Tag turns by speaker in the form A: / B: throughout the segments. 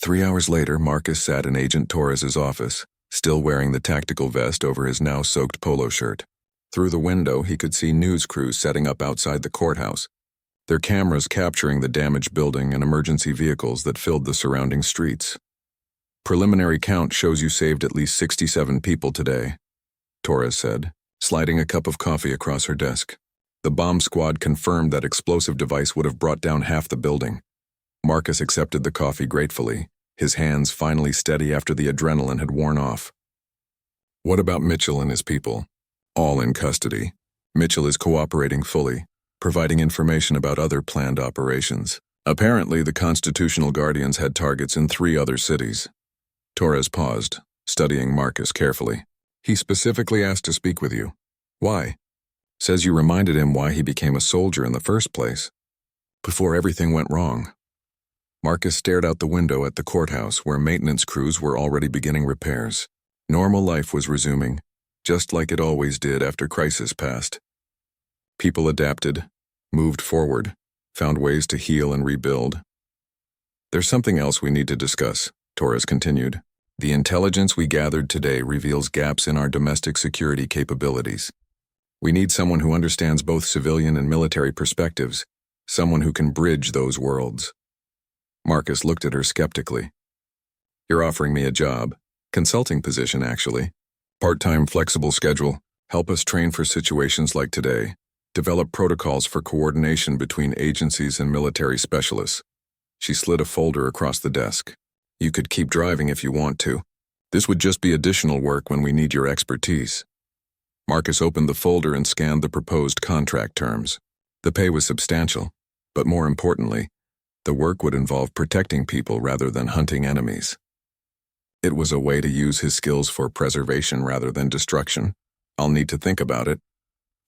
A: 3 hours later, Marcus sat in Agent Torres's office, still wearing the tactical vest over his now soaked polo shirt. Through the window, he could see news crews setting up outside the courthouse, their cameras capturing the damaged building and emergency vehicles that filled the surrounding streets. "Preliminary count shows you saved at least 67 people today," Torres said, sliding a cup of coffee across her desk. The bomb squad confirmed that explosive device would have brought down half the building. Marcus accepted the coffee gratefully, his hands finally steady after the adrenaline had worn off. "What about Mitchell and his people?" "All in custody. Mitchell is cooperating fully, providing information about other planned operations. Apparently, the Constitutional Guardians had targets in 3 other cities." Torres paused, studying Marcus carefully. "He specifically asked to speak with you. Why?" "Says you reminded him why he became a soldier in the first place. Before everything went wrong." Marcus stared out the window at the courthouse where maintenance crews were already beginning repairs. Normal life was resuming, just like it always did after crisis passed. People adapted, moved forward, found ways to heal and rebuild. "There's something else we need to discuss," Torres continued. "The intelligence we gathered today reveals gaps in our domestic security capabilities. We need someone who understands both civilian and military perspectives, someone who can bridge those worlds." Marcus looked at her skeptically. "You're offering me a job. Consulting position, actually. Part-time flexible schedule. Help us train for situations like today. Develop protocols for coordination between agencies and military specialists." She slid a folder across the desk. "You could keep driving if you want to. This would just be additional work when we need your expertise." Marcus opened the folder and scanned the proposed contract terms. The pay was substantial, but more importantly, the work would involve protecting people rather than hunting enemies. It was a way to use his skills for preservation rather than destruction. "I'll need to think about it."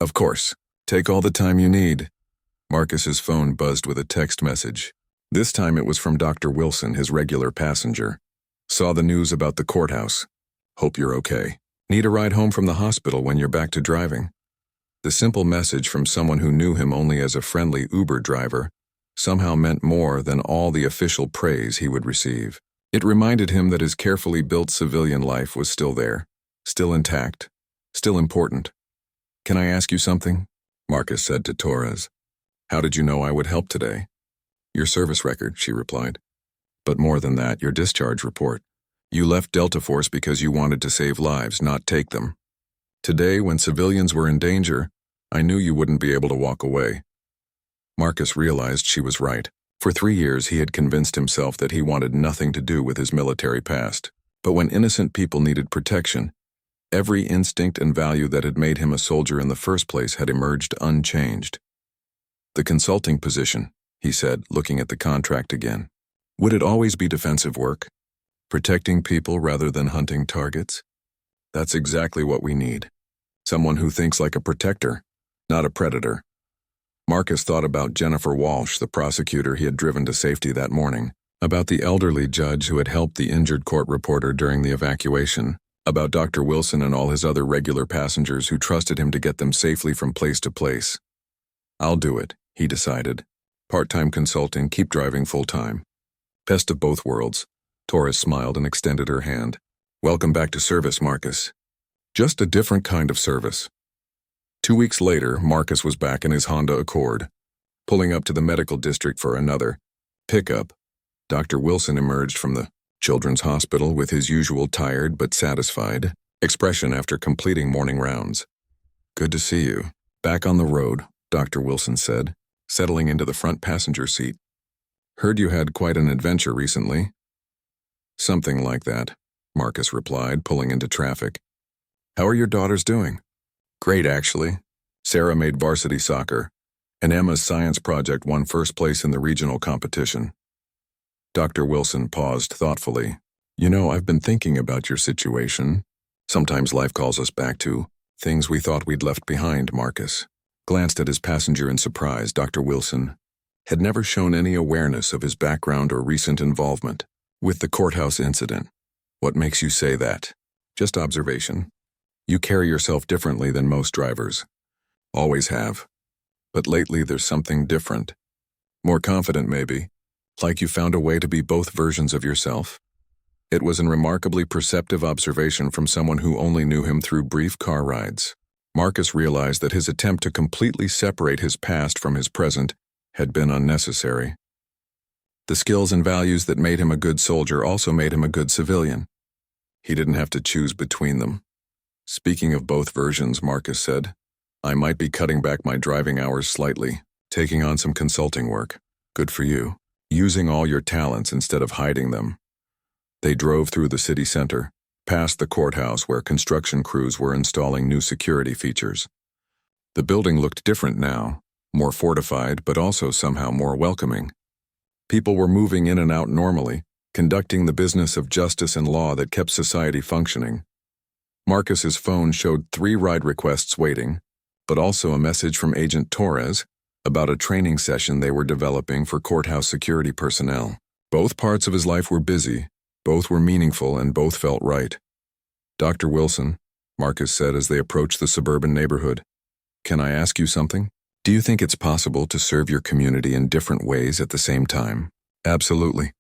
A: "Of course. Take all the time you need." Marcus's phone buzzed with a text message. This time it was from Dr. Wilson, his regular passenger. "Saw the news about the courthouse. Hope you're okay. Need a ride home from the hospital when you're back to driving." The simple message from someone who knew him only as a friendly Uber driver somehow meant more than all the official praise he would receive. It reminded him that his carefully built civilian life was still there, still intact, still important. "Can I ask you something?" Marcus said to Torres. "How did you know I would help today?" "Your service record," she replied. "But more than that, your discharge report. You left Delta Force because you wanted to save lives, not take them. Today, when civilians were in danger, I knew you wouldn't be able to walk away." Marcus realized she was right. For 3 years, he had convinced himself that he wanted nothing to do with his military past. But when innocent people needed protection, every instinct and value that had made him a soldier in the first place had emerged unchanged. "The consulting position," he said, looking at the contract again. "Would it always be defensive work? Protecting people rather than hunting targets? That's exactly what we need. Someone who thinks like a protector, not a predator." Marcus thought about Jennifer Walsh, the prosecutor he had driven to safety that morning, about the elderly judge who had helped the injured court reporter during the evacuation, about Dr. Wilson and all his other regular passengers who trusted him to get them safely from place to place. "I'll do it," he decided. "Part-time consulting, keep driving full-time. Best of both worlds." Torres smiled and extended her hand. "Welcome back to service, Marcus. Just a different kind of service." 2 weeks later, Marcus was back in his Honda Accord, pulling up to the medical district for another pickup. Dr. Wilson emerged from the children's hospital with his usual tired but satisfied expression after completing morning rounds. "Good to see you. Back on the road," Dr. Wilson said, settling into the front passenger seat. "Heard you had quite an adventure recently." "Something like that," Marcus replied, pulling into traffic. "How are your daughters doing?" "Great, actually. Sarah made varsity soccer, and Emma's science project won first place in the regional competition." Dr. Wilson paused thoughtfully. "You know, I've been thinking about your situation. Sometimes life calls us back to things we thought we'd left behind." Marcus glanced at his passenger in surprise. Dr. Wilson had never shown any awareness of his background or recent involvement with the courthouse incident. "What makes you say that?" "Just observation. You carry yourself differently than most drivers. Always have. But lately there's something different. More confident, maybe. Like you found a way to be both versions of yourself? It was a remarkably perceptive observation from someone who only knew him through brief car rides. Marcus realized that his attempt to completely separate his past from his present had been unnecessary. The skills and values that made him a good soldier also made him a good civilian. He didn't have to choose between them. Speaking of both versions, Marcus said, I might be cutting back my driving hours slightly, taking on some consulting work. Good for you. Using all your talents instead of hiding them. They drove through the city center, past the courthouse where construction crews were installing new security features. The building looked different now, more fortified but also somehow more welcoming. People were moving in and out normally, conducting the business of justice and law that kept society functioning. Marcus's phone showed 3 ride requests waiting, but also a message from Agent Torres about a training session they were developing for courthouse security personnel. Both parts of his life were busy, both were meaningful, and both felt right. Dr. Wilson, Marcus said as they approached the suburban neighborhood, can I ask you something? Do you think it's possible to serve your community in different ways at the same time? Absolutely.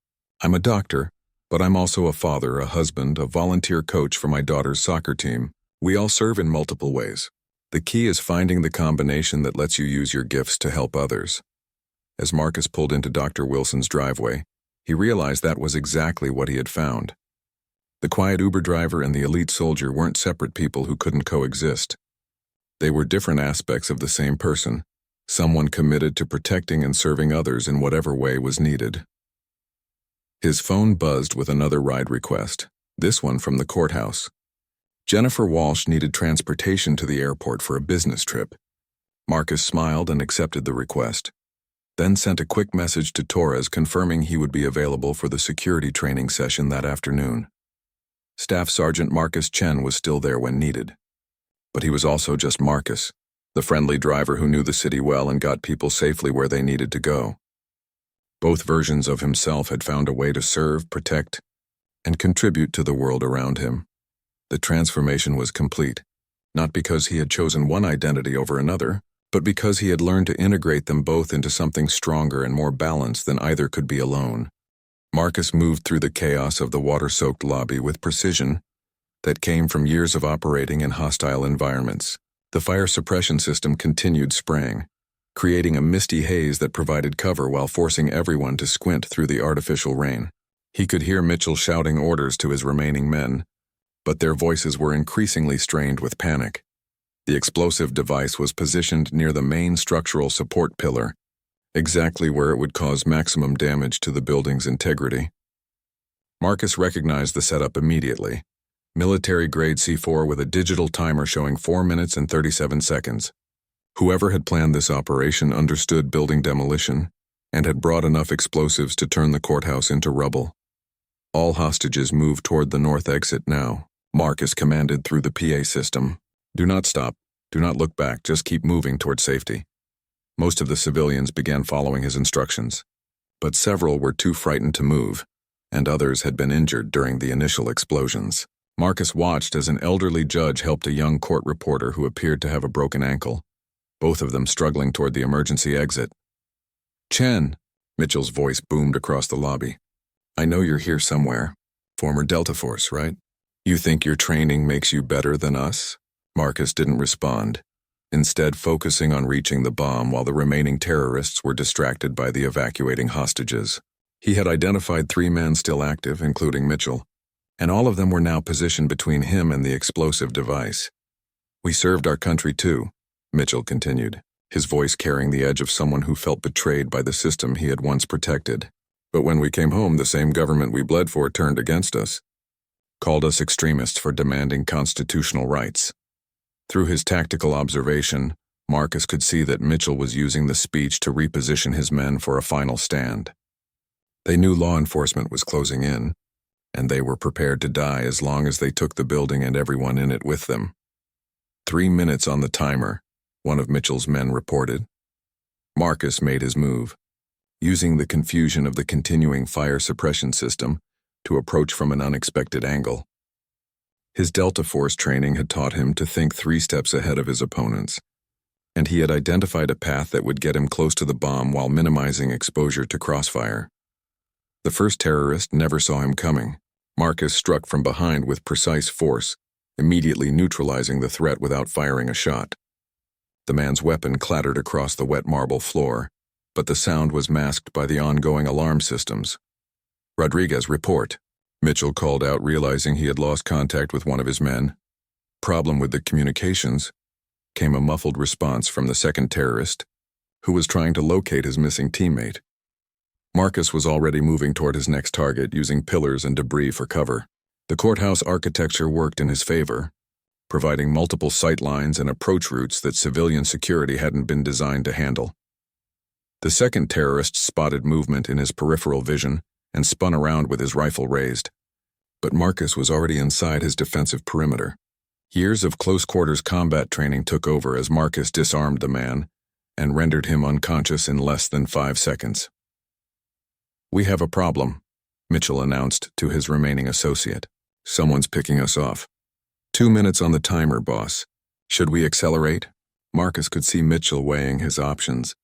A: I'm a doctor, but I'm also a father, a husband, a volunteer coach for my daughter's soccer team. We all serve in multiple ways. The key is finding the combination that lets you use your gifts to help others. As Marcus pulled into Dr. Wilson's driveway, he realized that was exactly what he had found. The quiet Uber driver and the elite soldier weren't separate people who couldn't coexist. They were different aspects of the same person, someone committed to protecting and serving others in whatever way was needed. His phone buzzed with another ride request, this one from the courthouse. Jennifer Walsh needed transportation to the airport for a business trip. Marcus smiled and accepted the request, then sent a quick message to Torres confirming he would be available for the security training session that afternoon. Staff Sergeant Marcus Chen was still there when needed. But he was also just Marcus, the friendly driver who knew the city well and got people safely where they needed to go. Both versions of himself had found a way to serve, protect, and contribute to the world around him. The transformation was complete, not because he had chosen one identity over another, but because he had learned to integrate them both into something stronger and more balanced than either could be alone. Marcus moved through the chaos of the water-soaked lobby with precision that came from years of operating in hostile environments. The fire suppression system continued spraying, creating a misty haze that provided cover while forcing everyone to squint through the artificial rain. He could hear Mitchell shouting orders to his remaining men, but their voices were increasingly strained with panic. The explosive device was positioned near the main structural support pillar, exactly where it would cause maximum damage to the building's integrity. Marcus recognized the setup immediately. Military-grade C4 with a digital timer showing 4 minutes and 37 seconds. Whoever had planned this operation understood building demolition and had brought enough explosives to turn the courthouse into rubble. All hostages moved toward the north exit now, Marcus commanded through the PA system. Do not stop, do not look back, just keep moving toward safety. Most of the civilians began following his instructions, but several were too frightened to move, and others had been injured during the initial explosions. Marcus watched as an elderly judge helped a young court reporter who appeared to have a broken ankle, both of them struggling toward the emergency exit. Chen, Mitchell's voice boomed across the lobby. I know you're here somewhere. Former Delta Force, right? You think your training makes you better than us? Marcus didn't respond, instead focusing on reaching the bomb while the remaining terrorists were distracted by the evacuating hostages. He had identified 3 men still active, including Mitchell, and all of them were now positioned between him and the explosive device. We served our country too, Mitchell continued, his voice carrying the edge of someone who felt betrayed by the system he had once protected. But when we came home, the same government we bled for turned against us, called us extremists for demanding constitutional rights. Through his tactical observation, Marcus could see that Mitchell was using the speech to reposition his men for a final stand. They knew law enforcement was closing in, and they were prepared to die as long as they took the building and everyone in it with them. 3 minutes on the timer, one of Mitchell's men reported. Marcus made his move, using the confusion of the continuing fire suppression system to approach from an unexpected angle. His Delta Force training had taught him to think 3 steps ahead of his opponents, and he had identified a path that would get him close to the bomb while minimizing exposure to crossfire. The first terrorist never saw him coming. Marcus struck from behind with precise force, immediately neutralizing the threat without firing a shot. The man's weapon clattered across the wet marble floor, but the sound was masked by the ongoing alarm systems. "Rodriguez, report," Mitchell called out, realizing he had lost contact with one of his men. "Problem with the communications," came a muffled response from the second terrorist, who was trying to locate his missing teammate. Marcus was already moving toward his next target, using pillars and debris for cover. The courthouse architecture worked in his favor, providing multiple sight lines and approach routes that civilian security hadn't been designed to handle. The second terrorist spotted movement in his peripheral vision and spun around with his rifle raised. But Marcus was already inside his defensive perimeter. Years of close-quarters combat training took over as Marcus disarmed the man and rendered him unconscious in less than 5 seconds. "We have a problem," Mitchell announced to his remaining associate. "Someone's picking us off. 2 minutes on the timer, boss. Should we accelerate?" Marcus could see Mitchell weighing his options.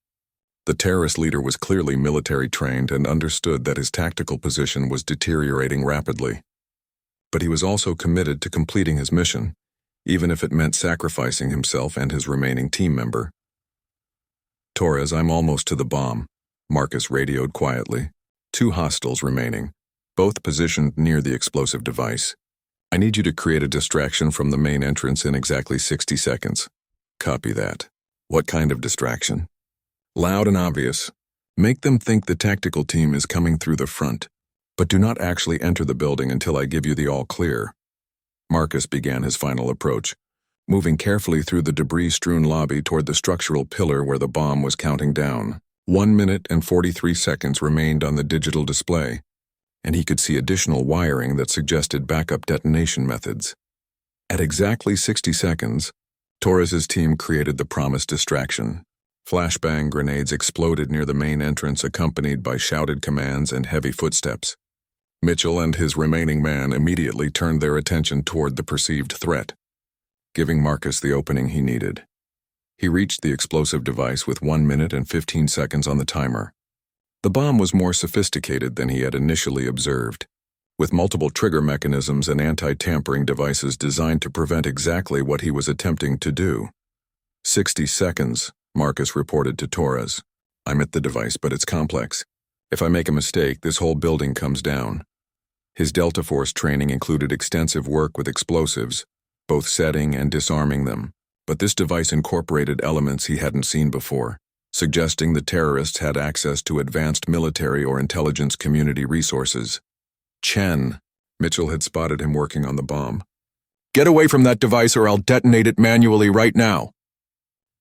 A: The terrorist leader was clearly military trained and understood that his tactical position was deteriorating rapidly. But he was also committed to completing his mission, even if it meant sacrificing himself and his remaining team member. "Torres, I'm almost to the bomb," Marcus radioed quietly. 2 hostiles remaining, both positioned near the explosive device. "I need you to create a distraction from the main entrance in exactly 60 seconds. "Copy that." "What kind of distraction?" "Loud and obvious. Make them think the tactical team is coming through the front, but do not actually enter the building until I give you the all clear." Marcus began his final approach, moving carefully through the debris-strewn lobby toward the structural pillar where the bomb was counting down. 1 minute and 43 seconds remained on the digital display, and he could see additional wiring that suggested backup detonation methods. At exactly 60 seconds, Torres's team created the promised distraction. Flashbang grenades exploded near the main entrance, accompanied by shouted commands and heavy footsteps. Mitchell and his remaining man immediately turned their attention toward the perceived threat, giving Marcus the opening he needed. He reached the explosive device with 1 minute and 15 seconds on the timer. The bomb was more sophisticated than he had initially observed, with multiple trigger mechanisms and anti-tampering devices designed to prevent exactly what he was attempting to do. 60 seconds, Marcus reported to Torres. "I'm at the device, but it's complex. If I make a mistake, this whole building comes down." His Delta Force training included extensive work with explosives, both setting and disarming them, but this device incorporated elements he hadn't seen before, suggesting the terrorists had access to advanced military or intelligence community resources. "Chen," Mitchell had spotted him working on the bomb. "Get away from that device or I'll detonate it manually right now."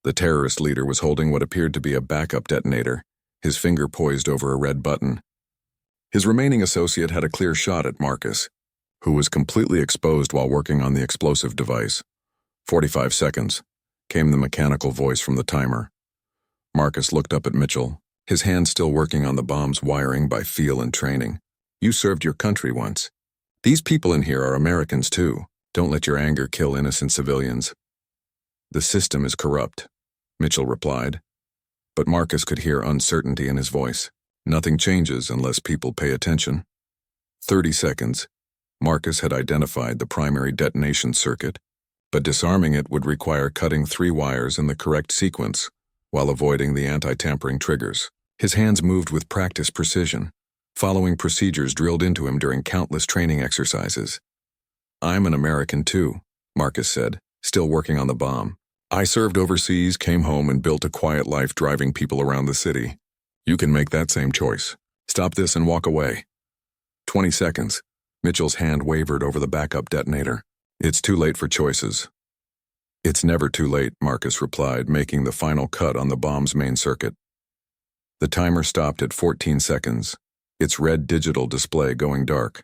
A: The terrorist leader was holding what appeared to be a backup detonator, his finger poised over a red button. His remaining associate had a clear shot at Marcus, who was completely exposed while working on the explosive device. 45 seconds, came the mechanical voice from the timer. Marcus looked up at Mitchell, his hand still working on the bomb's wiring by feel and training. "You served your country once. These people in here are Americans too. Don't let your anger kill innocent civilians." "The system is corrupt," Mitchell replied, but Marcus could hear uncertainty in his voice. "Nothing changes unless people pay attention." 30 seconds. Marcus had identified the primary detonation circuit, but disarming it would require cutting 3 wires in the correct sequence while avoiding the anti-tampering triggers. His hands moved with practiced precision, following procedures drilled into him during countless training exercises. "I'm an American too," Marcus said, still working on the bomb. "I served overseas, came home, and built a quiet life driving people around the city. You can make that same choice. Stop this and walk away." 20 seconds. Mitchell's hand wavered over the backup detonator. "It's too late for choices." "It's never too late," Marcus replied, making the final cut on the bomb's main circuit. The timer stopped at 14 seconds, its red digital display going dark.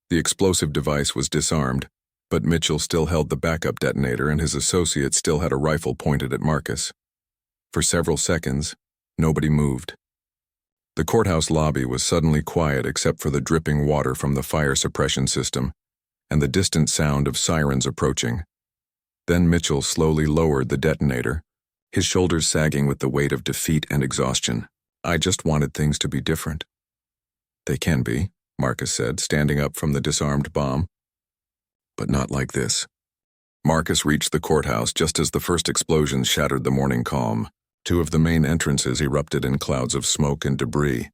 A: The explosive device was disarmed, but Mitchell still held the backup detonator and his associate still had a rifle pointed at Marcus. For several seconds, nobody moved. The courthouse lobby was suddenly quiet except for the dripping water from the fire suppression system and the distant sound of sirens approaching. Then Mitchell slowly lowered the detonator, his shoulders sagging with the weight of defeat and exhaustion. "I just wanted things to be different." They can be, Marcus said, standing up from the disarmed bomb. But not like this. Marcus reached the courthouse just as the first explosions shattered the morning calm. Two of the main entrances erupted in clouds of smoke and debris,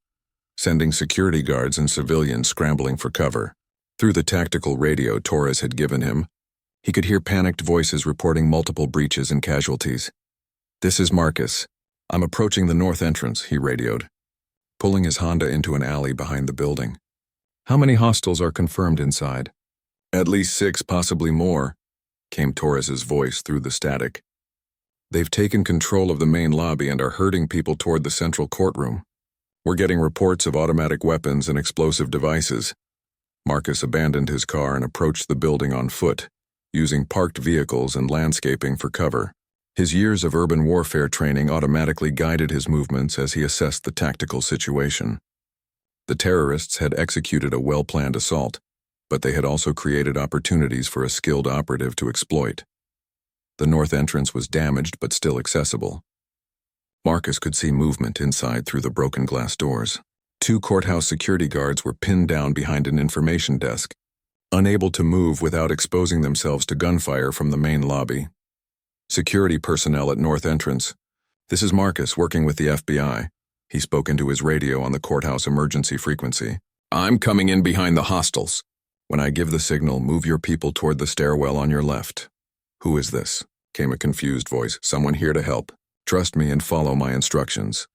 A: sending security guards and civilians scrambling for cover. Through the tactical radio Torres had given him, he could hear panicked voices reporting multiple breaches and casualties. "This is Marcus. I'm approaching the north entrance," he radioed, pulling his Honda into an alley behind the building. "How many hostiles are confirmed inside?" "At least 6, possibly more," came Torres's voice through the static. "They've taken control of the main lobby and are herding people toward the central courtroom. We're getting reports of automatic weapons and explosive devices." Marcus abandoned his car and approached the building on foot, using parked vehicles and landscaping for cover. His years of urban warfare training automatically guided his movements as he assessed the tactical situation. The terrorists had executed a well-planned assault, but they had also created opportunities for a skilled operative to exploit. The north entrance was damaged but still accessible. Marcus could see movement inside through the broken glass doors. 2 courthouse security guards were pinned down behind an information desk, unable to move without exposing themselves to gunfire from the main lobby. "Security personnel at north entrance. This is Marcus working with the FBI." He spoke into his radio on the courthouse emergency frequency. "I'm coming in behind the hostiles. When I give the signal, move your people toward the stairwell on your left." "Who is this?" came a confused voice. "Someone here to help. Trust me and follow my instructions."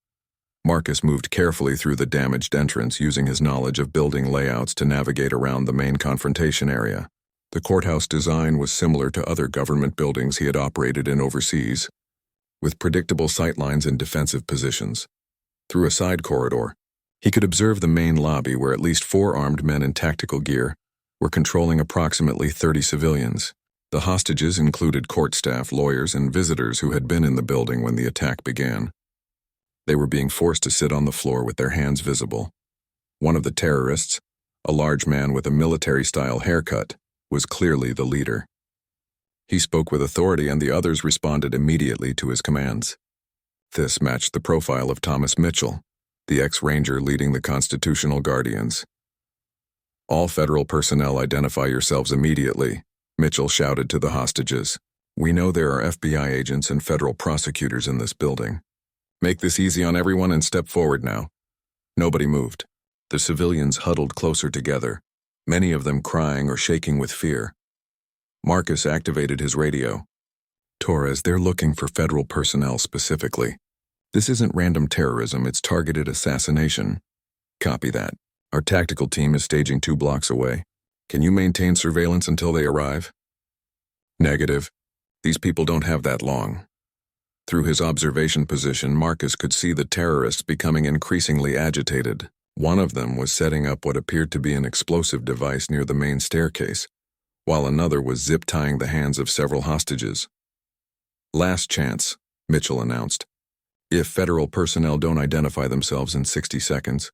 A: Marcus moved carefully through the damaged entrance, using his knowledge of building layouts to navigate around the main confrontation area. The courthouse design was similar to other government buildings he had operated in overseas, with predictable sightlines and defensive positions. Through a side corridor, he could observe the main lobby where at least 4 armed men in tactical gear were controlling approximately 30 civilians. The hostages included court staff, lawyers, and visitors who had been in the building when the attack began. They were being forced to sit on the floor with their hands visible. One of the terrorists, a large man with a military-style haircut, was clearly the leader. He spoke with authority and the others responded immediately to his commands. This matched the profile of Thomas Mitchell, the ex-ranger leading the Constitutional Guardians. "All federal personnel identify yourselves immediately," Mitchell shouted to the hostages. "We know there are FBI agents and federal prosecutors in this building. Make this easy on everyone and step forward now." Nobody moved. The civilians huddled closer together, many of them crying or shaking with fear. Marcus activated his radio. "Torres, they're looking for federal personnel specifically. This isn't random terrorism, it's targeted assassination." "Copy that. Our tactical team is staging 2 blocks away. Can you maintain surveillance until they arrive?" "Negative. These people don't have that long." Through his observation position, Marcus could see the terrorists becoming increasingly agitated. One of them was setting up what appeared to be an explosive device near the main staircase, while another was zip-tying the hands of several hostages. "Last chance," Mitchell announced. "If federal personnel don't identify themselves in 60 seconds,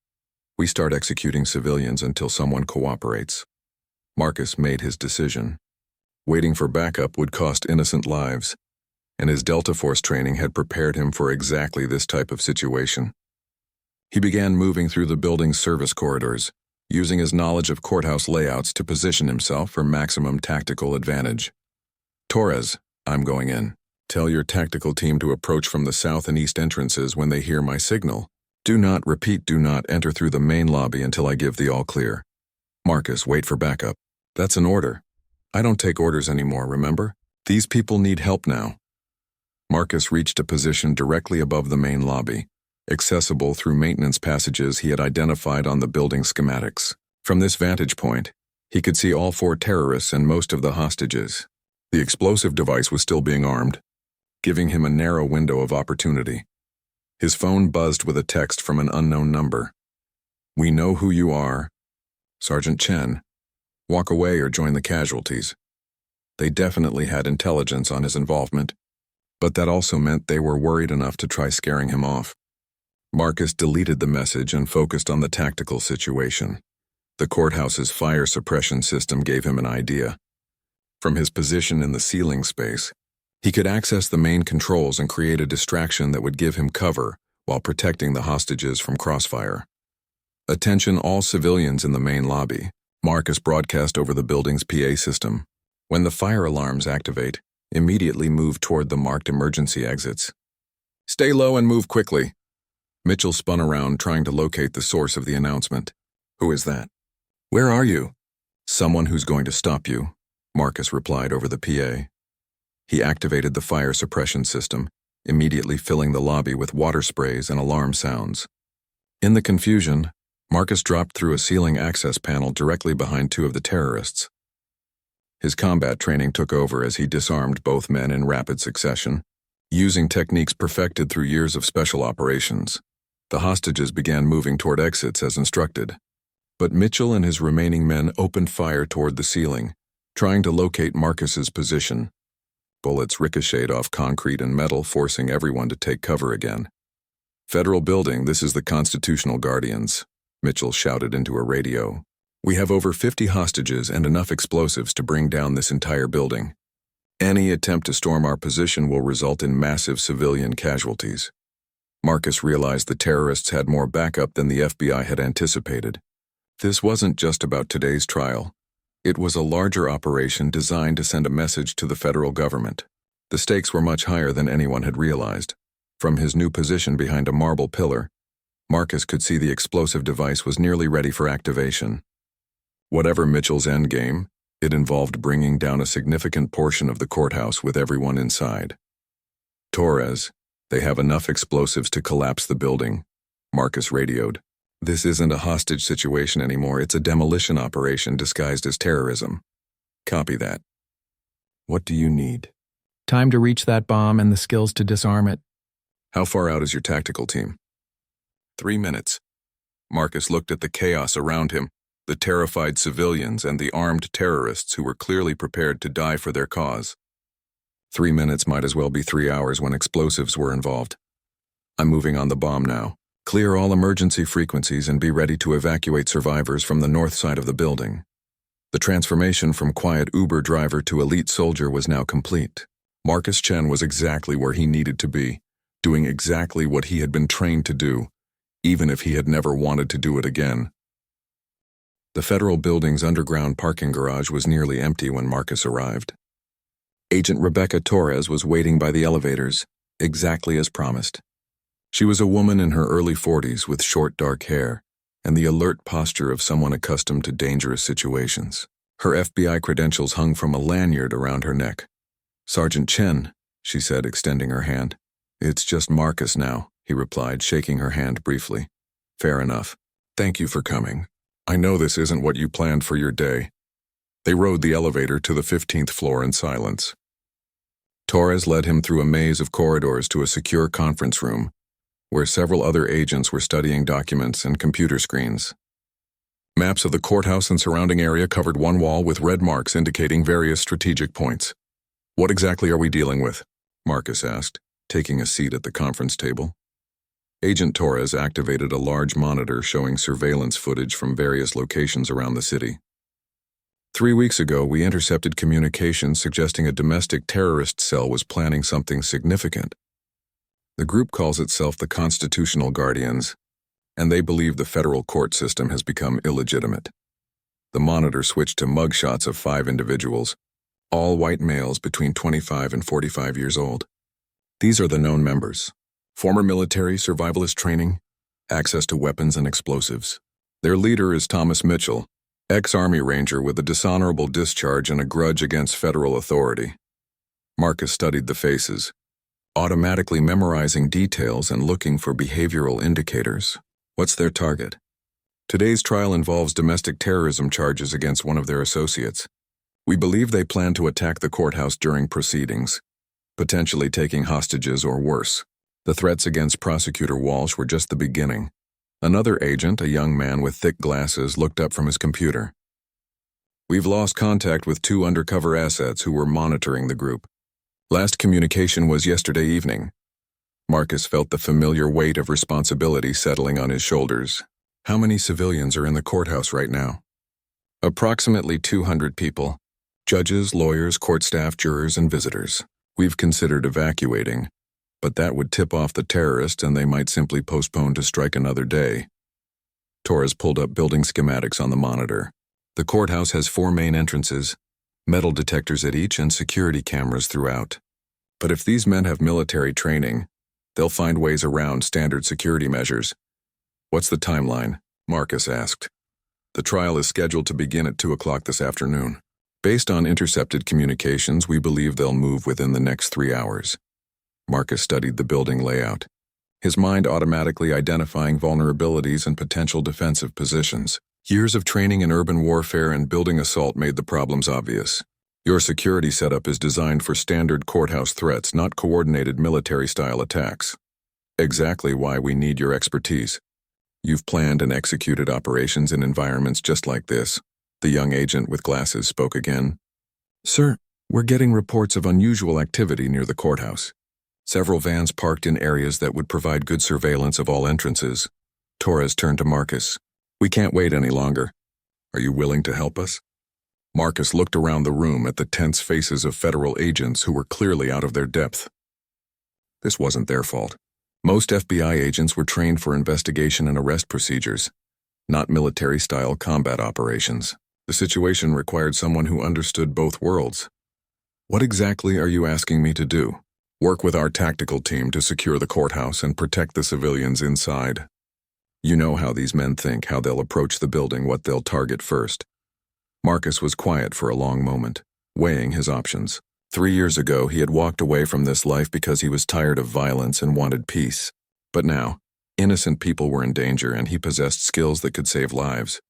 A: we start executing civilians until someone cooperates." Marcus made his decision. Waiting for backup would cost innocent lives, and his Delta Force training had prepared him for exactly this type of situation. He began moving through the building's service corridors, using his knowledge of courthouse layouts to position himself for maximum tactical advantage. "Torres, I'm going in. Tell your tactical team to approach from the south and east entrances when they hear my signal. Do not enter through the main lobby until I give the all clear." "Marcus, wait for backup." "That's an order. I don't take orders anymore, remember? These people need help now." Marcus reached a position directly above the main lobby, accessible through maintenance passages he had identified on the building schematics. From this vantage point, he could see all 4 terrorists and most of the hostages. The explosive device was still being armed, giving him a narrow window of opportunity. His phone buzzed with a text from an unknown number. "We know who you are. Sergeant Chen. Walk away or join the casualties." They definitely had intelligence on his involvement, but that also meant they were worried enough to try scaring him off. Marcus deleted the message and focused on the tactical situation. The courthouse's fire suppression system gave him an idea. From his position in the ceiling space, he could access the main controls and create a distraction that would give him cover while protecting the hostages from crossfire. "Attention all civilians in the main lobby," Marcus broadcast over the building's PA system. "When the fire alarms activate, immediately move toward the marked emergency exits. Stay low and move quickly." Mitchell spun around, trying to locate the source of the announcement. "Who is that?" "Where are you?" "Someone who's going to stop you," Marcus replied over the PA. He activated the fire suppression system, immediately filling the lobby with water sprays and alarm sounds. In the confusion, Marcus dropped through a ceiling access panel directly behind two of the terrorists. His combat training took over as he disarmed both men in rapid succession, using techniques perfected through years of special operations. The hostages began moving toward exits as instructed, but Mitchell and his remaining men opened fire toward the ceiling, trying to locate Marcus's position. Bullets ricocheted off concrete and metal, forcing everyone to take cover again. "Federal building, this is the Constitutional Guardians," Mitchell shouted into a radio. "We have over 50 hostages and enough explosives to bring down this entire building. Any attempt to storm our position will result in massive civilian casualties." Marcus realized the terrorists had more backup than the FBI had anticipated. This wasn't just about today's trial. It was a larger operation designed to send a message to the federal government. The stakes were much higher than anyone had realized. From his new position behind a marble pillar, Marcus could see the explosive device was nearly ready for activation. Whatever Mitchell's endgame, it involved bringing down a significant portion of the courthouse with everyone inside. "Torres, they have enough explosives to collapse the building," Marcus radioed. "This isn't a hostage situation anymore, it's a demolition operation disguised as terrorism." "Copy that." "What do you need?"
B: "Time to reach that bomb and the skills to disarm it."
A: "How far out is your tactical team?" 3 minutes. Marcus looked at the chaos around him, the terrified civilians and the armed terrorists who were clearly prepared to die for their cause. 3 minutes might as well be 3 hours when explosives were involved. "I'm moving on the bomb now. Clear all emergency frequencies and be ready to evacuate survivors from the north side of the building." The transformation from quiet Uber driver to elite soldier was now complete. Marcus Chen was exactly where he needed to be, doing exactly what he had been trained to do, even if he had never wanted to do it again. The federal building's underground parking garage was nearly empty when Marcus arrived. Agent Rebecca Torres was waiting by the elevators, exactly as promised. She was a woman in her early 40s with short dark hair and the alert posture of someone accustomed to dangerous situations. Her FBI credentials hung from a lanyard around her neck. "Sergeant Chen," she said, extending her hand. "It's just Marcus now," he replied, shaking her hand briefly. "Fair enough. Thank you for coming. I know this isn't what you planned for your day." They rode the elevator to the 15th floor in silence. Torres led him through a maze of corridors to a secure conference room, where several other agents were studying documents and computer screens. Maps of the courthouse and surrounding area covered one wall with red marks indicating various strategic points. "What exactly are we dealing with?" Marcus asked, taking a seat at the conference table. Agent Torres activated a large monitor showing surveillance footage from various locations around the city. 3 weeks ago, we intercepted communications suggesting a domestic terrorist cell was planning something significant. The group calls itself the Constitutional Guardians, and they believe the federal court system has become illegitimate. The monitor switched to mugshots of 5 individuals, all white males between 25 and 45 years old. These are the known members. Former military, survivalist training, access to weapons and explosives. Their leader is Thomas Mitchell, ex-Army Ranger with a dishonorable discharge and a grudge against federal authority. Marcus studied the faces, automatically memorizing details and looking for behavioral indicators. What's their target? Today's trial involves domestic terrorism charges against one of their associates. We believe they plan to attack the courthouse during proceedings, potentially taking hostages or worse. The threats against Prosecutor Walsh were just the beginning. Another agent, a young man with thick glasses, looked up from his computer. "We've lost contact with 2 undercover assets who were monitoring the group. Last communication was yesterday evening." Marcus felt the familiar weight of responsibility settling on his shoulders. "How many civilians are in the courthouse right now?" "Approximately 200 people. Judges, lawyers, court staff, jurors, and visitors. We've considered evacuating, but that would tip off the terrorists and they might simply postpone to strike another day." Torres pulled up building schematics on the monitor. The courthouse has 4 main entrances, metal detectors at each, and security cameras throughout. But if these men have military training, they'll find ways around standard security measures. What's the timeline? Marcus asked. The trial is scheduled to begin at 2 o'clock this afternoon. Based on intercepted communications, we believe they'll move within the next 3 hours. Marcus studied the building layout, his mind automatically identifying vulnerabilities and potential defensive positions. Years of training in urban warfare and building assault made the problems obvious. Your security setup is designed for standard courthouse threats, not coordinated military-style attacks. Exactly why we need your expertise. You've planned and executed operations in environments just like this. The young agent with glasses spoke again. Sir, we're getting reports of unusual activity near the courthouse. Several vans parked in areas that would provide good surveillance of all entrances. Torres turned to Marcus. We can't wait any longer. Are you willing to help us? Marcus looked around the room at the tense faces of federal agents who were clearly out of their depth. This wasn't their fault. Most FBI agents were trained for investigation and arrest procedures, not military-style combat operations. The situation required someone who understood both worlds. What exactly are you asking me to do? Work with our tactical team to secure the courthouse and protect the civilians inside. You know how these men think, how they'll approach the building, what they'll target first. Marcus was quiet for a long moment, weighing his options. 3 years ago, he had walked away from this life because he was tired of violence and wanted peace. But now, innocent people were in danger and he possessed skills that could save lives.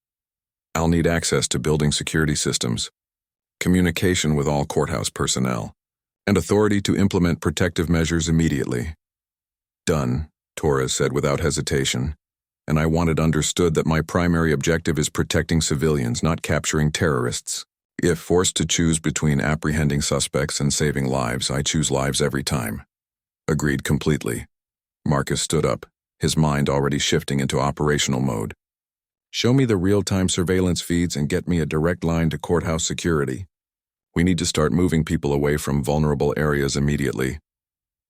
A: I'll need access to building security systems, communication with all courthouse personnel, and authority to implement protective measures immediately. Done, Torres said without hesitation. And I want it understood that my primary objective is protecting civilians, not capturing terrorists. If forced to choose between apprehending suspects and saving lives, I choose lives every time. Agreed completely. Marcus stood up, his mind already shifting into operational mode. Show me the real-time surveillance feeds and get me a direct line to courthouse security. We need to start moving people away from vulnerable areas immediately.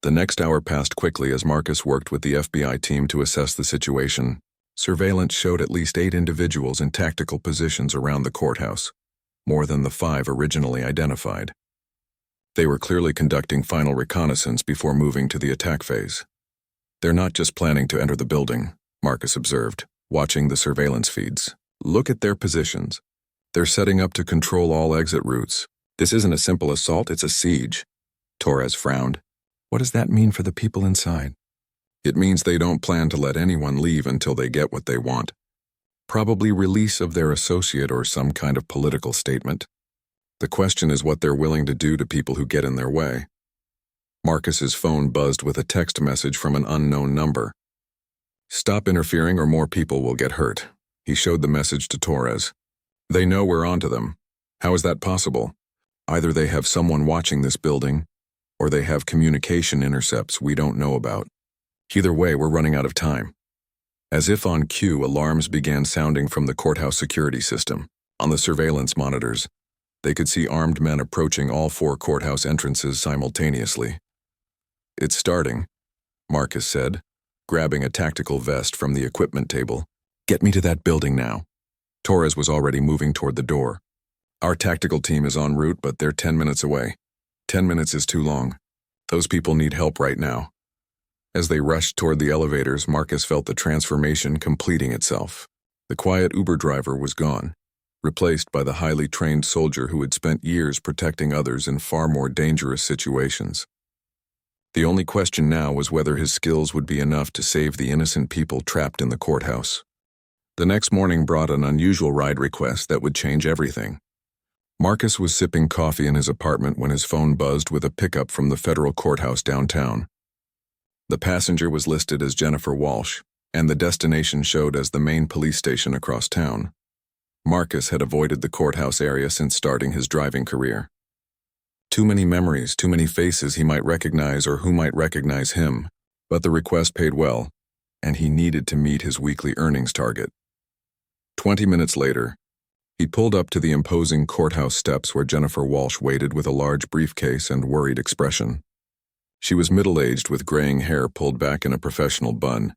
A: The next hour passed quickly as Marcus worked with the FBI team to assess the situation. Surveillance showed at least 8 individuals in tactical positions around the courthouse, more than the 5 originally identified. They were clearly conducting final reconnaissance before moving to the attack phase. They're not just planning to enter the building, Marcus observed, watching the surveillance feeds. Look at their positions. They're setting up to control all exit routes. This isn't a simple assault, it's a siege. Torres frowned. What does that mean for the people inside? It means they don't plan to let anyone leave until they get what they want. Probably release of their associate or some kind of political statement. The question is what they're willing to do to people who get in their way. Marcus's phone buzzed with a text message from an unknown number. Stop interfering or more people will get hurt. He showed the message to Torres. They know we're onto them. How is that possible? Either they have someone watching this building, or they have communication intercepts we don't know about. Either way, we're running out of time. As if on cue, alarms began sounding from the courthouse security system. On the surveillance monitors, they could see armed men approaching all 4 courthouse entrances simultaneously. It's starting, Marcus said, grabbing a tactical vest from the equipment table. Get me to that building now. Torres was already moving toward the door. Our tactical team is en route, but they're 10 minutes away. 10 minutes is too long. Those people need help right now. As they rushed toward the elevators, Marcus felt the transformation completing itself. The quiet Uber driver was gone, replaced by the highly trained soldier who had spent years protecting others in far more dangerous situations. The only question now was whether his skills would be enough to save the innocent people trapped in the courthouse. The next morning brought an unusual ride request that would change everything. Marcus was sipping coffee in his apartment when his phone buzzed with a pickup from the federal courthouse downtown. The passenger was listed as Jennifer Walsh, and the destination showed as the main police station across town. Marcus had avoided the courthouse area since starting his driving career. Too many memories, too many faces he might recognize or who might recognize him, but the request paid well, and he needed to meet his weekly earnings target. 20 minutes later, he pulled up to the imposing courthouse steps where Jennifer Walsh waited with a large briefcase and worried expression. She was middle-aged with graying hair pulled back in a professional bun.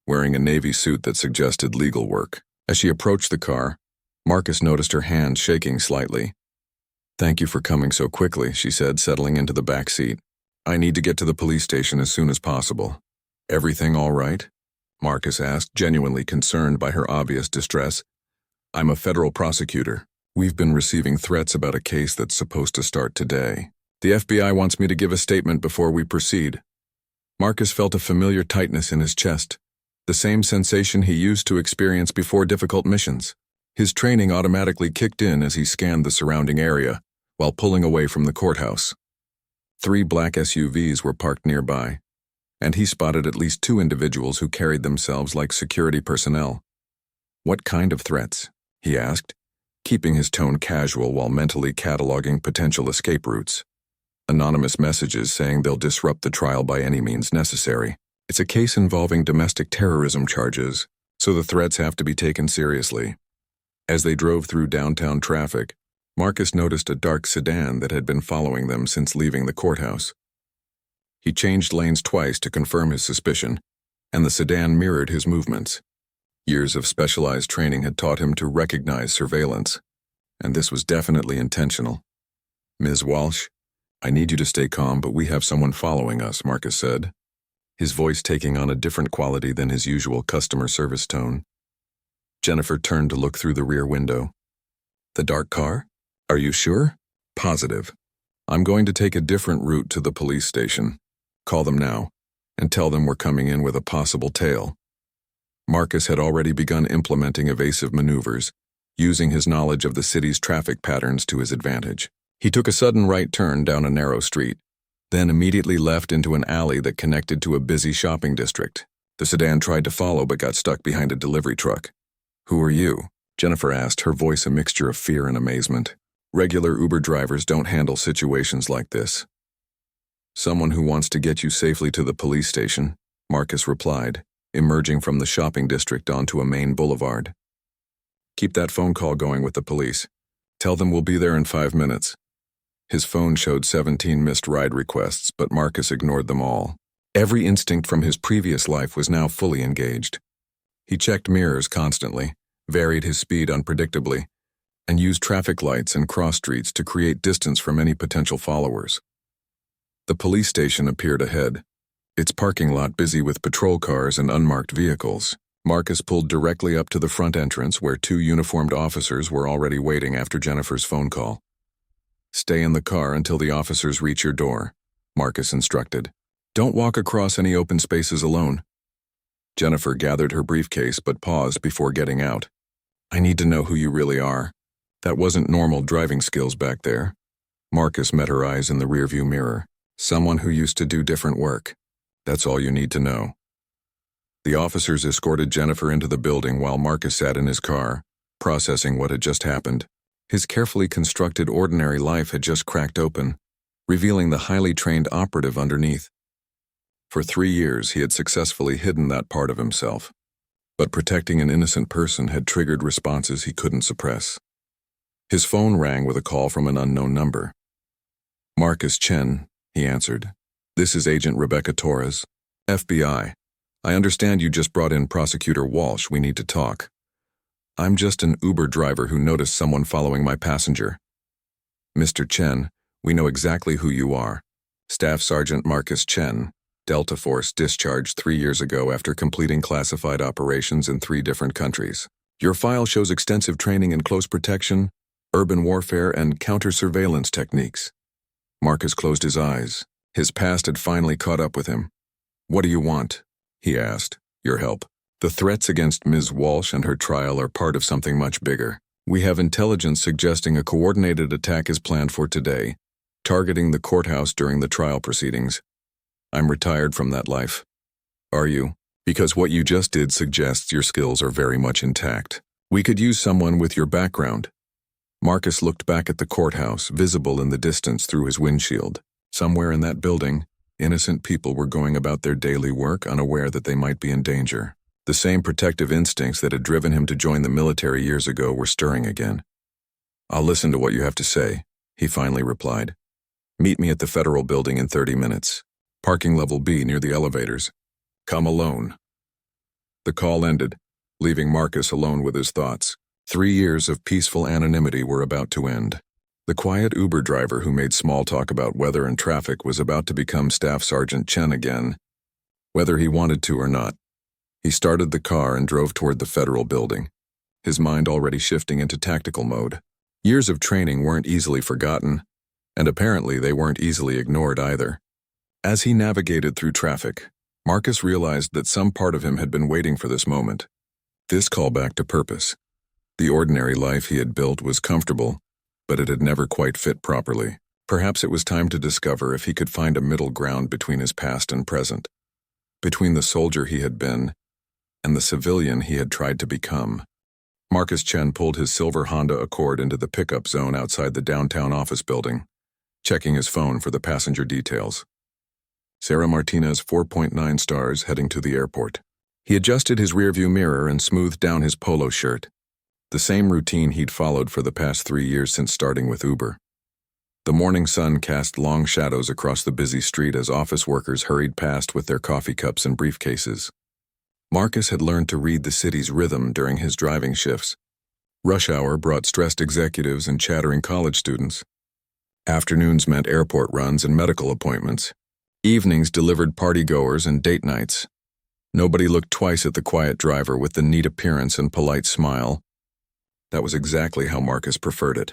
A: wearing a navy suit that suggested legal work. As she approached the car, Marcus noticed her hand shaking slightly. "Thank you for coming so quickly," she said, settling into the back seat. "I need to get to the police station as soon as possible." "Everything all right?" Marcus asked, genuinely concerned by her obvious distress. "I'm a federal prosecutor. We've been receiving threats about a case that's supposed to start today. The FBI wants me to give a statement before we proceed." Marcus felt a familiar tightness in his chest, the same sensation he used to experience before difficult missions. His training automatically kicked in as he scanned the surrounding area while pulling away from the courthouse. 3 black SUVs were parked nearby, and he spotted at least 2 individuals who carried themselves like security personnel. "What kind of threats?" he asked, keeping his tone casual while mentally cataloging potential escape routes. "Anonymous messages saying they'll disrupt the trial by any means necessary. It's a case involving domestic terrorism charges, so the threats have to be taken seriously." As they drove through downtown traffic, Marcus noticed a dark sedan that had been following them since leaving the courthouse. He changed lanes twice to confirm his suspicion, and the sedan mirrored his movements. Years of specialized training had taught him to recognize surveillance, and this was definitely intentional. "Ms. Walsh, I need you to stay calm, but we have someone following us," Marcus said, his voice taking on a different quality than his usual customer service tone. Jennifer turned to look through the rear window. "The dark car? Are you sure?" "Positive. I'm going to take a different route to the police station. Call them now, and tell them we're coming in with a possible tail." Marcus had already begun implementing evasive maneuvers, using his knowledge of the city's traffic patterns to his advantage. He took a sudden right turn down a narrow street, then immediately left into an alley that connected to a busy shopping district. The sedan tried to follow but got stuck behind a delivery truck. "Who are you?" Jennifer asked, her voice a mixture of fear and amazement. "Regular Uber drivers don't handle situations like this." "Someone who wants to get you safely to the police station," Marcus replied, emerging from the shopping district onto a main boulevard. "Keep that phone call going with the police. Tell them we'll be there in 5 minutes." His phone showed 17 missed ride requests, but Marcus ignored them all. Every instinct from his previous life was now fully engaged. He checked mirrors constantly, varied his speed unpredictably, and used traffic lights and cross streets to create distance from any potential followers. The police station appeared ahead, its parking lot busy with patrol cars and unmarked vehicles. Marcus pulled directly up to the front entrance where 2 uniformed officers were already waiting after Jennifer's phone call. "Stay in the car until the officers reach your door," Marcus instructed. "Don't walk across any open spaces alone." Jennifer gathered her briefcase but paused before getting out. "I need to know who you really are. That wasn't normal driving skills back there." Marcus met her eyes in the rearview mirror. "Someone who used to do different work. That's all you need to know." The officers escorted Jennifer into the building while Marcus sat in his car, processing what had just happened. His carefully constructed ordinary life had just cracked open, revealing the highly trained operative underneath. For 3 years, he had successfully hidden that part of himself, but protecting an innocent person had triggered responses he couldn't suppress. His phone rang with a call from an unknown number. "Marcus Chen," he answered. "This is Agent Rebecca Torres, FBI. I understand you just brought in Prosecutor Walsh. We need to talk. I'm just an Uber driver who noticed someone following my passenger." "Mr. Chen, we know exactly who you are. Staff Sergeant Marcus Chen, Delta Force, discharged 3 years ago after completing classified operations in 3 different countries. Your file shows extensive training in close protection, urban warfare, and counter-surveillance techniques." Marcus closed his eyes. His past had finally caught up with him. "What do you want?" he asked. "Your help. The threats against Ms. Walsh and her trial are part of something much bigger. We have intelligence suggesting a coordinated attack is planned for today, targeting the courthouse during the trial proceedings. I'm retired from that life. Are you? Because what you just did suggests your skills are very much intact. We could use someone with your background." Marcus looked back at the courthouse, visible in the distance through his windshield. Somewhere in that building, innocent people were going about their daily work unaware that they might be in danger. The same protective instincts that had driven him to join the military years ago were stirring again. "I'll listen to what you have to say," he finally replied. "Meet me at the Federal Building in 30 minutes. Parking level B near the elevators. Come alone." The call ended, leaving Marcus alone with his thoughts. 3 years of peaceful anonymity were about to end. The quiet Uber driver who made small talk about weather and traffic was about to become Staff Sergeant Chen again, whether he wanted to or not. He started the car and drove toward the federal building, his mind already shifting into tactical mode. Years of training weren't easily forgotten, and apparently they weren't easily ignored either. As he navigated through traffic, Marcus realized that some part of him had been waiting for this moment. This callback to purpose. The ordinary life he had built was comfortable, but it had never quite fit properly. Perhaps it was time to discover if he could find a middle ground between his past and present, between the soldier he had been and the civilian he had tried to become. Marcus Chen pulled his silver Honda Accord into the pickup zone outside the downtown office building, checking his phone for the passenger details. Sarah Martinez, 4.9 stars, heading to the airport. He adjusted his rearview mirror and smoothed down his polo shirt, the same routine he'd followed for the past 3 years since starting with Uber. The morning sun cast long shadows across the busy street as office workers hurried past with their coffee cups and briefcases. Marcus had learned to read the city's rhythm during his driving shifts. Rush hour brought stressed executives and chattering college students. Afternoons meant airport runs and medical appointments. Evenings delivered partygoers and date nights. Nobody looked twice at the quiet driver with the neat appearance and polite smile. That was exactly how Marcus preferred it.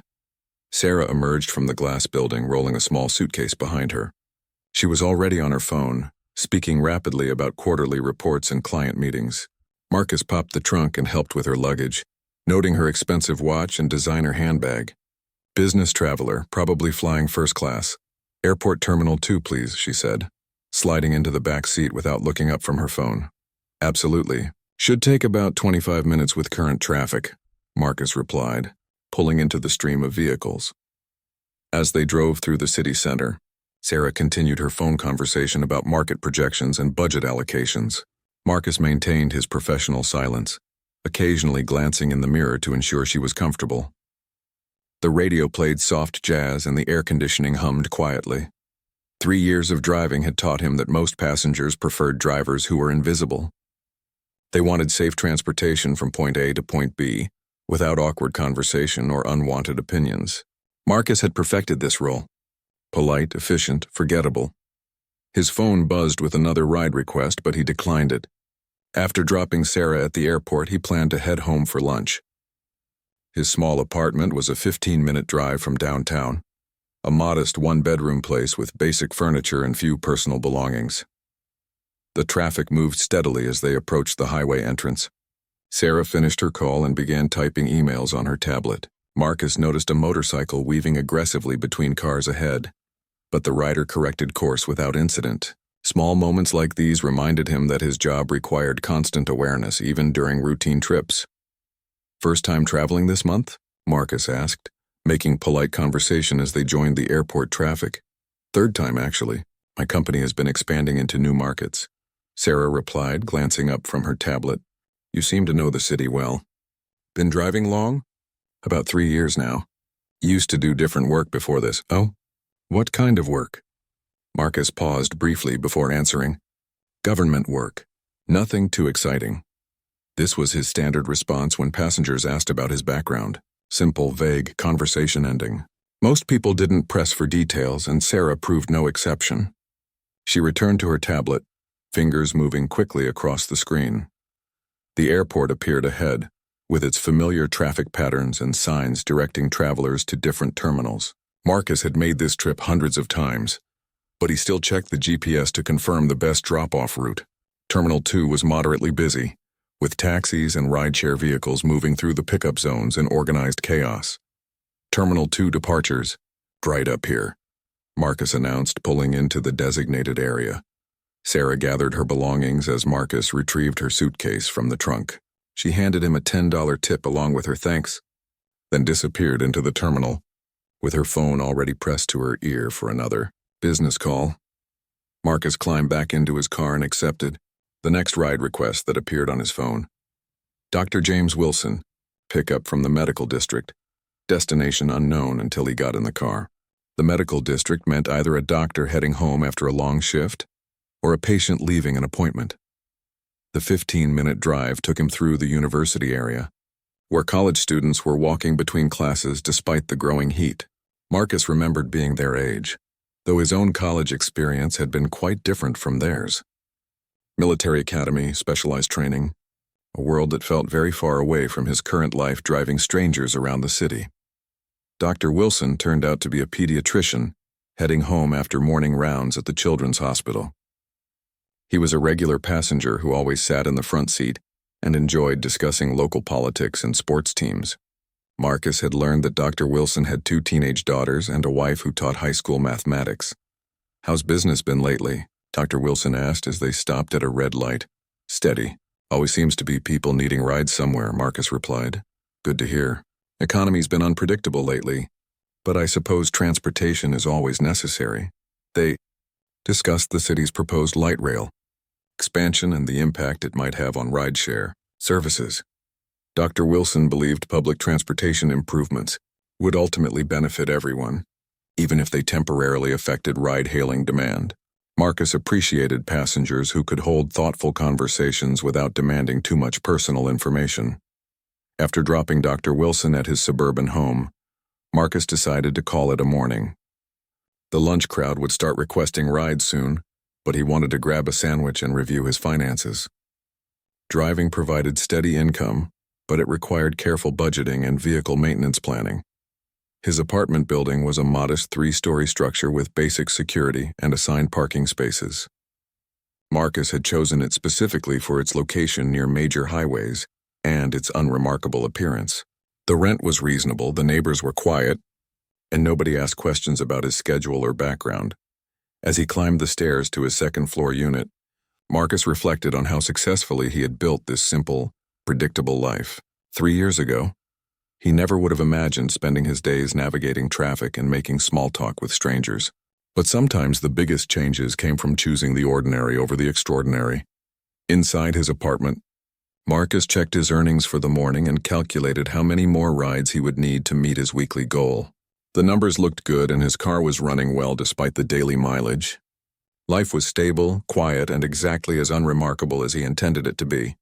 A: Sarah emerged from the glass building, rolling a small suitcase behind her. She was already on her phone, speaking rapidly about quarterly reports and client meetings. Marcus popped the trunk and helped with her luggage, noting her expensive watch and designer handbag. Business traveler, probably flying first class. Airport Terminal 2, please, she said, sliding into the back seat without looking up from her phone. Absolutely. Should take about 25 minutes with current traffic, Marcus replied, pulling into the stream of vehicles. As they drove through the city center, Sarah continued her phone conversation about market projections and budget allocations. Marcus maintained his professional silence, occasionally glancing in the mirror to ensure she was comfortable. The radio played soft jazz and the air conditioning hummed quietly. 3 years of driving had taught him that most passengers preferred drivers who were invisible. They wanted safe transportation from point A to point B, without awkward conversation or unwanted opinions. Marcus had perfected this role. Polite, efficient, forgettable. His phone buzzed with another ride request, but he declined it. After dropping Sarah at the airport, he planned to head home for lunch. His small apartment was a 15-minute drive from downtown, a modest one-bedroom place with basic furniture and few personal belongings. The traffic moved steadily as they approached the highway entrance. Sarah finished her call and began typing emails on her tablet. Marcus noticed a motorcycle weaving aggressively between cars ahead, but the rider corrected course without incident. Small moments like these reminded him that his job required constant awareness even during routine trips. First time traveling this month? Marcus asked, making polite conversation as they joined the airport traffic. Third time, actually. My company has been expanding into new markets. Sarah replied, glancing up from her tablet. You seem to know the city well. Been driving long? About 3 years now. Used to do different work before this. Oh? What kind of work? Marcus paused briefly before answering. Government work. Nothing too exciting. This was his standard response when passengers asked about his background. Simple, vague conversation ending. Most people didn't press for details, and Sarah proved no exception. She returned to her tablet, fingers moving quickly across the screen. The airport appeared ahead, with its familiar traffic patterns and signs directing travelers to different terminals. Marcus had made this trip hundreds of times, but he still checked the GPS to confirm the best drop-off route. Terminal 2 was moderately busy, with taxis and rideshare vehicles moving through the pickup zones in organized chaos. Terminal 2 departures. Dried up here, Marcus announced, pulling into the designated area. Sarah gathered her belongings as Marcus retrieved her suitcase from the trunk. She handed him a $10 tip along with her thanks, then disappeared into the terminal, with her phone already pressed to her ear for another business call. Marcus climbed back into his car and accepted the next ride request that appeared on his phone. Dr. James Wilson, pickup from the medical district, destination unknown until he got in the car. The medical district meant either a doctor heading home after a long shift or a patient leaving an appointment. The 15-minute drive took him through the university area, where college students were walking between classes despite the growing heat. Marcus remembered being their age, though his own college experience had been quite different from theirs. Military academy, specialized training, a world that felt very far away from his current life driving strangers around the city. Dr. Wilson turned out to be a pediatrician, heading home after morning rounds at the children's hospital. He was a regular passenger who always sat in the front seat and enjoyed discussing local politics and sports teams. Marcus had learned that Dr. Wilson had 2 teenage daughters and a wife who taught high school mathematics. "How's business been lately?" Dr. Wilson asked as they stopped at a red light. "Steady. Always seems to be people needing rides somewhere," Marcus replied. "Good to hear. Economy's been unpredictable lately, but I suppose transportation is always necessary." They discussed the city's proposed light rail expansion and the impact it might have on rideshare services. Dr. Wilson believed public transportation improvements would ultimately benefit everyone, even if they temporarily affected ride-hailing demand. Marcus appreciated passengers who could hold thoughtful conversations without demanding too much personal information. After dropping Dr. Wilson at his suburban home, Marcus decided to call it a morning. The lunch crowd would start requesting rides soon, but he wanted to grab a sandwich and review his finances. Driving provided steady income, but it required careful budgeting and vehicle maintenance planning. His apartment building was a modest 3-story structure with basic security and assigned parking spaces. Marcus had chosen it specifically for its location near major highways and its unremarkable appearance. The rent was reasonable, the neighbors were quiet, and nobody asked questions about his schedule or background. As he climbed the stairs to his second-floor unit, Marcus reflected on how successfully he had built this simple, predictable life. 3 years ago, he never would have imagined spending his days navigating traffic and making small talk with strangers. But sometimes the biggest changes came from choosing the ordinary over the extraordinary. Inside his apartment, Marcus checked his earnings for the morning and calculated how many more rides he would need to meet his weekly goal. The numbers looked good and his car was running well despite the daily mileage. Life was stable, quiet, and exactly as unremarkable as he intended it to be.